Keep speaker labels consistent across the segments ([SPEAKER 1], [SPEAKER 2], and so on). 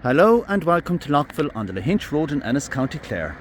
[SPEAKER 1] Hello and welcome to Loughville on the Lahinch Road in Ennis, County Clare.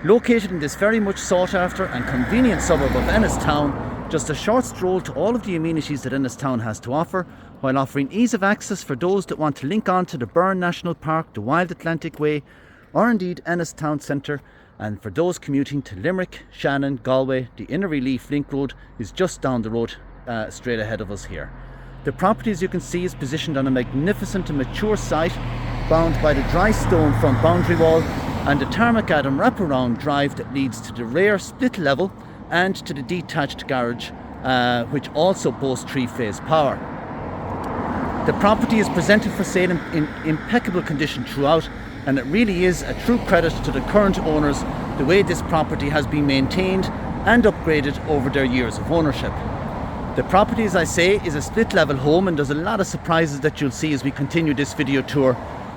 [SPEAKER 1] Located in this very much sought after and convenient suburb of Ennis Town, just a short stroll to all of the amenities that Ennis Town has to offer, while offering ease of access for those that want to link on to the Burn National Park, the Wild Atlantic Way, or indeed Ennis Town Centre, and for those commuting to Limerick, Shannon, Galway, the Inner Relief Link Road is just down the road straight ahead of us here. The property, as you can see, is positioned on a magnificent and mature site bound by the dry stone front boundary wall and the tarmac Adam wraparound drive that leads to the rear split level and to the detached garage, which also boasts three-phase power. The property is presented for sale in impeccable condition throughout, and it really is a true credit to the current owners the way this property has been maintained and upgraded over their years of ownership. The property, as I say, is a split level home, and there's a lot of surprises that you'll see as we continue this video tour,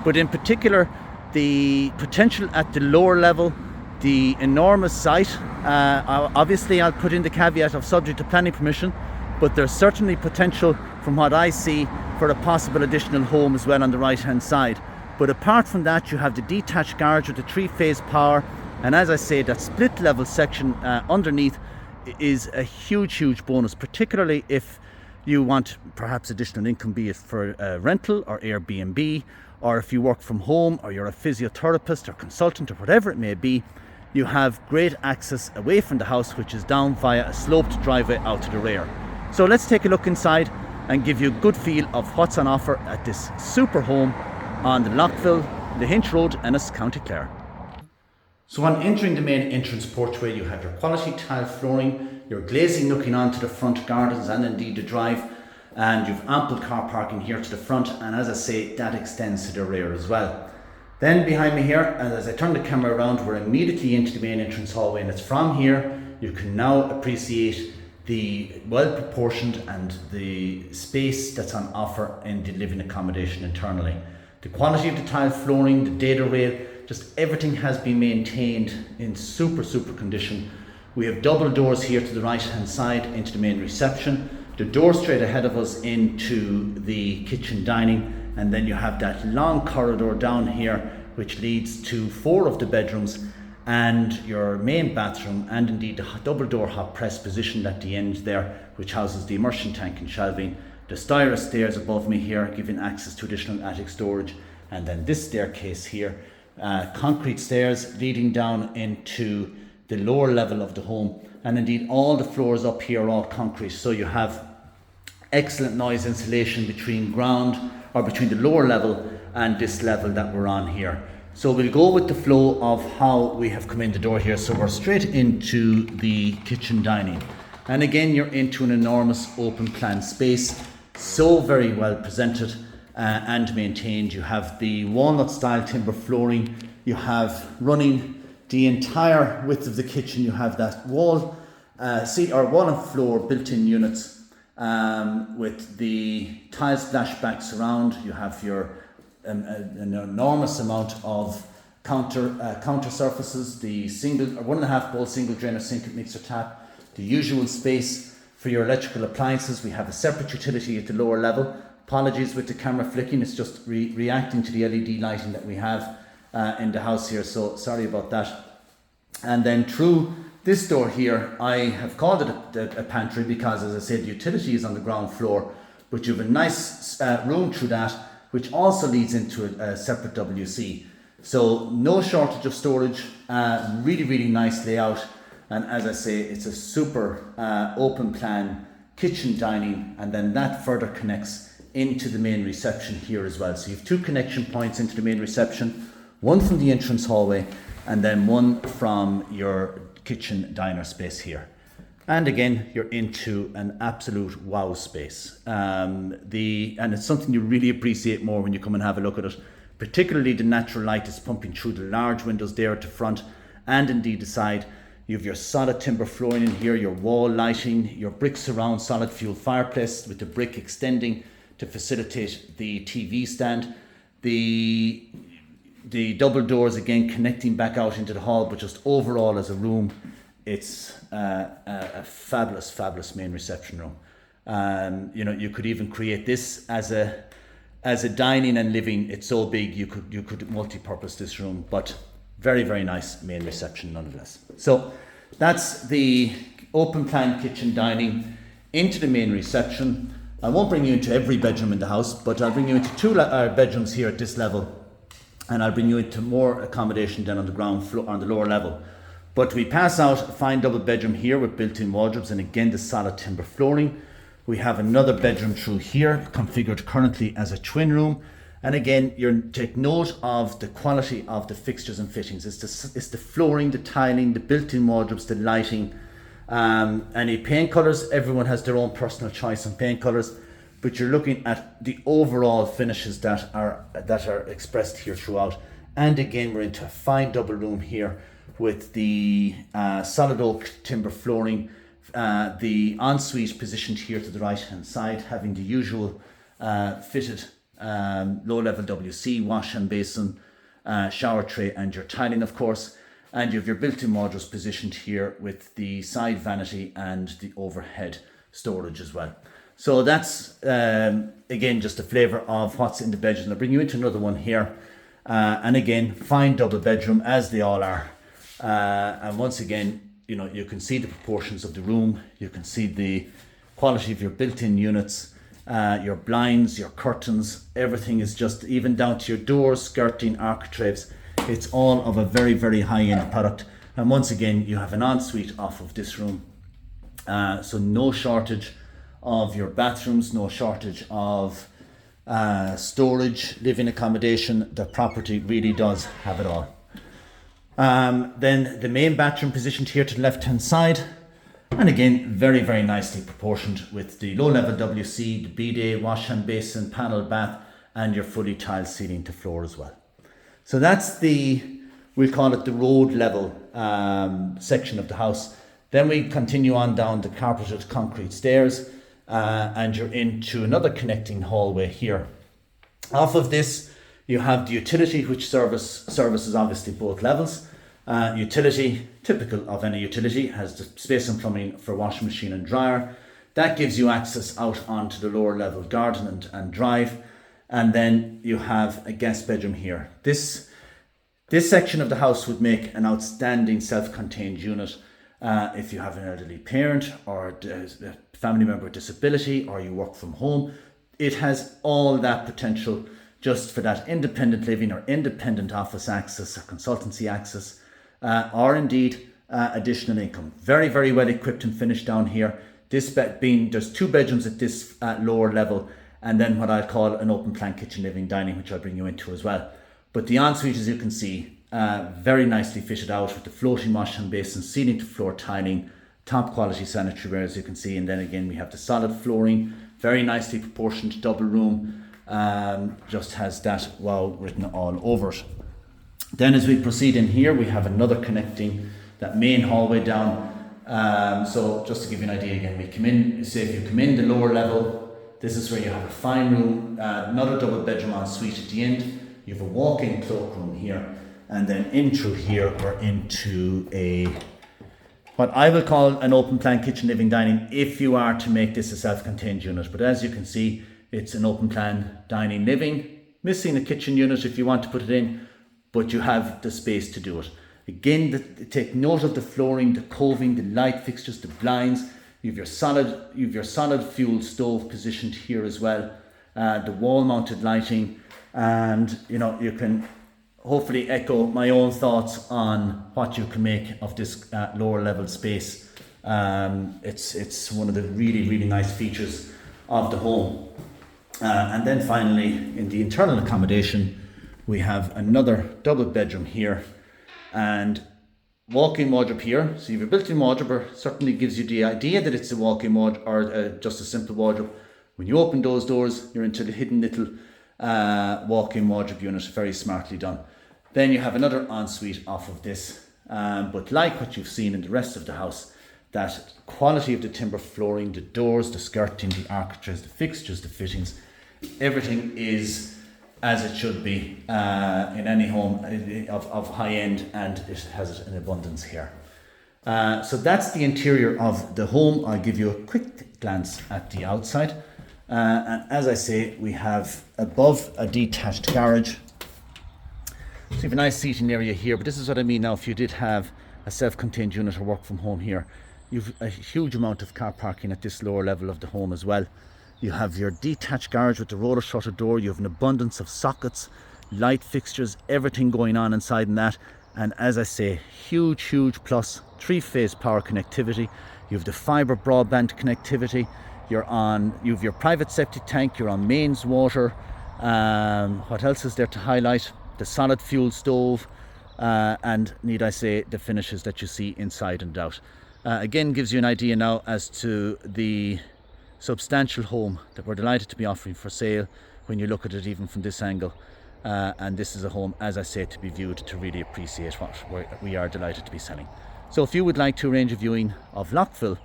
[SPEAKER 1] but in particular the potential at the lower level, the enormous site. Obviously I'll put in the caveat of subject to planning permission, but there's certainly potential from what I see for a possible additional home as well on the right hand side. But apart from that, you have the detached garage with the three-phase power, and as I say, that split level section underneath is a huge bonus, particularly if you want perhaps additional income, be it for rental or Airbnb, or if you work from home, or you're a physiotherapist or consultant or whatever it may be. You have great access away from the house, which is down via a sloped driveway out to the rear. So let's take a look inside and give you a good feel of what's on offer at this super home on the Loughville, Lahinch Road, Ennis, County Clare. So on entering the main entrance porchway, you have your quality tile flooring, your glazing looking onto the front gardens and indeed the drive, and you've ample car parking here to the front, and as I say, that extends to the rear as well. Then behind me here, and as I turn the camera around, we're immediately into the main entrance hallway, and it's from here you can now appreciate the well proportioned and the space that's on offer in the living accommodation internally. The quality of the tile flooring, the data rail, just everything has been maintained in super condition. We have double doors here to the right hand side into the main reception, the door straight ahead of us into the kitchen dining, and then you have that long corridor down here which leads to 4 of the bedrooms and your main bathroom, and indeed the double door hot press positioned at the end there, which houses the immersion tank and shelving. The stira stairs above me here giving access to additional attic storage, and then this staircase here, concrete stairs leading down into the lower level of the home, and indeed all the floors up here are all concrete, so you have excellent noise insulation between the lower level and this level that we're on here. So we'll go with the flow of how we have come in the door here. So we're straight into the kitchen dining, and again you're into an enormous open plan space, so very well presented and maintained. You have the walnut style timber flooring, you have running the entire width of the kitchen, you have that wall and floor built-in units with the tile splashbacks around. You have your an enormous amount of counter surfaces, the 1.5 bowl single drainer sink and mixer tap, the usual space for your electrical appliances. We have a separate utility at the lower level. Apologies with the camera flicking, it's just reacting to the LED lighting that we have in the house here, so sorry about that. And then through this door here, I have called it a pantry because, as I said, the utility is on the ground floor, but you have a nice room through that, which also leads into a separate WC. So no shortage of storage, really nice layout, and as I say, it's a super open plan kitchen dining, and then that further connects into the main reception here as well. So you have 2 connection points into the main reception, one from the entrance hallway and then one from your kitchen diner space here. And again, you're into an absolute wow space. And it's something you really appreciate more when you come and have a look at it, particularly the natural light is pumping through the large windows there at the front and indeed the side. You have your solid timber flooring in here, your wall lighting, your brick surround solid fuel fireplace with the brick extending to facilitate the TV stand. The double doors again connecting back out into the hall, but just overall as a room, it's a fabulous main reception room. You could even create this as a as a dining and living, it's so big you could multi-purpose this room, but very, very nice main reception nonetheless. So that's the open plan kitchen dining into the main reception. I won't bring you into every bedroom in the house, but I'll bring you into two bedrooms here at this level, and I'll bring you into more accommodation down on the ground floor, on the lower level. But we pass out a fine double bedroom here with built-in wardrobes and again the solid timber flooring. We have another bedroom through here, configured currently as a twin room. And again, you take note of the quality of the fixtures and fittings. It's the flooring, the tiling, the built-in wardrobes, the lighting. Any paint colours, everyone has their own personal choice on paint colours, but you're looking at the overall finishes that are expressed here throughout. And again, we're into a fine double room here with the solid oak timber flooring, the ensuite positioned here to the right hand side, having the usual fitted low level WC, wash and basin, shower tray, and your tiling of course. And you have your built-in wardrobes positioned here with the side vanity and the overhead storage as well. So that's again just a flavour of what's in the bedroom. I'll bring you into another one here, and again fine double bedroom as they all are. And once again, you know, you can see the proportions of the room, you can see the quality of your built-in units, your blinds, your curtains, everything is just, even down to your doors, skirting, architraves. It's all of a very, very high-end product. And once again, you have an ensuite off of this room. So no shortage of your bathrooms, no shortage of storage, living accommodation. The property really does have it all. Then the main bathroom positioned here to the left-hand side. And again, very, very nicely proportioned with the low-level WC, the bidet, wash and basin, panel bath, and your fully tiled ceiling to floor as well. So that's we'll call it the road level section of the house. Then we continue on down the carpeted concrete stairs, and you're into another connecting hallway here. Off of this, you have the utility, which services obviously both levels. Utility, typical of any utility, has the space and plumbing for washing machine and dryer. That gives you access out onto the lower level garden and drive. And then you have a guest bedroom here. This section of the house would make an outstanding self-contained unit if you have an elderly parent or a family member with disability, or you work from home. It has all that potential just for that independent living or independent office access or consultancy access, or indeed additional income. Very, very well equipped and finished down here. There's two bedrooms at this lower level, and then what I call an open plan kitchen, living, dining, which I'll bring you into as well. But the ensuite, as you can see, very nicely fitted out with the floating wash and basin, ceiling to floor tiling, top quality sanitary ware, as you can see. And then again, we have the solid flooring, very nicely proportioned double room, just has that wow written all over it. Then as we proceed in here, we have another connecting that main hallway down. So just to give you an idea again, we come in, say if you come in the lower level, this is where you have a fine room, another double bedroom ensuite at the end. You have a walk-in cloakroom here, and then in through here we're into what I will call an open plan kitchen, living, dining, if you are to make this a self-contained unit. But as you can see, it's an open plan dining, living, missing a kitchen unit if you want to put it in, but you have the space to do it. Again, take note of the flooring, the coving, the light fixtures, the blinds. You have your solid fuel stove positioned here as well, the wall mounted lighting, and you know, you can hopefully echo my own thoughts on what you can make of this lower level space. It's one of the really, really nice features of the home. And then finally, in the internal accommodation, we have another double bedroom here, and walk-in wardrobe here. So you have a built-in wardrobe, certainly gives you the idea that it's a walk-in wardrobe or just a simple wardrobe. When you open those doors, you're into the hidden little walk-in wardrobe unit, very smartly done. Then you have another ensuite off of this, but like what you've seen in the rest of the house, that quality of the timber flooring, the doors, the skirting, the architraves, the fixtures, the fittings, everything is as it should be in any home of high end, and it has it in abundance here. So that's the interior of the home. I'll give you a quick glance at the outside. And as I say, we have above a detached garage. So you have a nice seating area here, but this is what I mean now. If you did have a self-contained unit or work from home here, you've a huge amount of car parking at this lower level of the home as well. You have your detached garage with the roller shutter door. You have an abundance of sockets, light fixtures, everything going on inside in that. And as I say, huge plus, 3-phase power connectivity. You have the fibre broadband connectivity. You have your private septic tank. You're on mains water. What else is there to highlight? The solid fuel stove, and need I say, the finishes that you see inside and out. Again, gives you an idea now as to the substantial home that we're delighted to be offering for sale when you look at it even from this angle. And this is a home, as I say, to be viewed to really appreciate what we are delighted to be selling. So if you would like to arrange a viewing of Loughville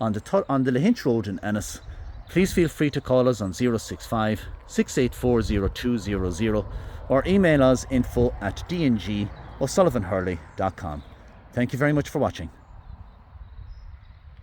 [SPEAKER 1] on the Lahinch Road in Ennis, please feel free to call us on 065 684 0200 or email us info@dngosullivanhurley.com. Thank you very much for watching.